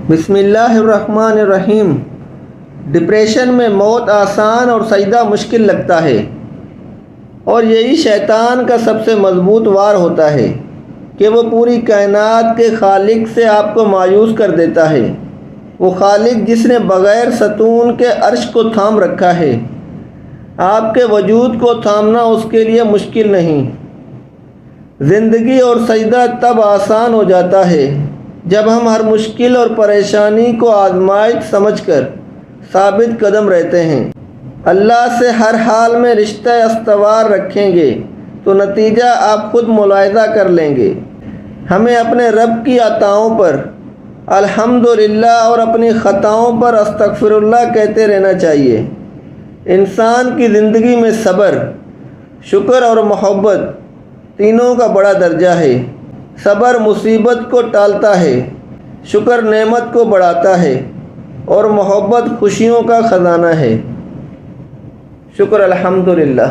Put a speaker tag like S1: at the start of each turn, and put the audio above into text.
S1: بسم اللہ الرحمن الرحیم۔ ڈپریشن میں موت آسان اور سجدہ مشکل لگتا ہے، اور یہی شیطان کا سب سے مضبوط وار ہوتا ہے کہ وہ پوری کائنات کے خالق سے آپ کو مایوس کر دیتا ہے۔ وہ خالق جس نے بغیر ستون کے عرش کو تھام رکھا ہے، آپ کے وجود کو تھامنا اس کے لیے مشکل نہیں۔ زندگی اور سجدہ تب آسان ہو جاتا ہے جب ہم ہر مشکل اور پریشانی کو آزمائش سمجھ کر ثابت قدم رہتے ہیں۔ اللہ سے ہر حال میں رشتہ استوار رکھیں گے تو نتیجہ آپ خود ملاحظہ کر لیں گے۔ ہمیں اپنے رب کی عطاؤں پر الحمدللہ اور اپنی خطاؤں پر استغفر اللہ کہتے رہنا چاہیے۔ انسان کی زندگی میں صبر، شکر اور محبت تینوں کا بڑا درجہ ہے۔ صبر مصیبت کو ٹالتا ہے، شکر نعمت کو بڑھاتا ہے، اور محبت خوشیوں کا خزانہ ہے۔ شکر الحمدللہ۔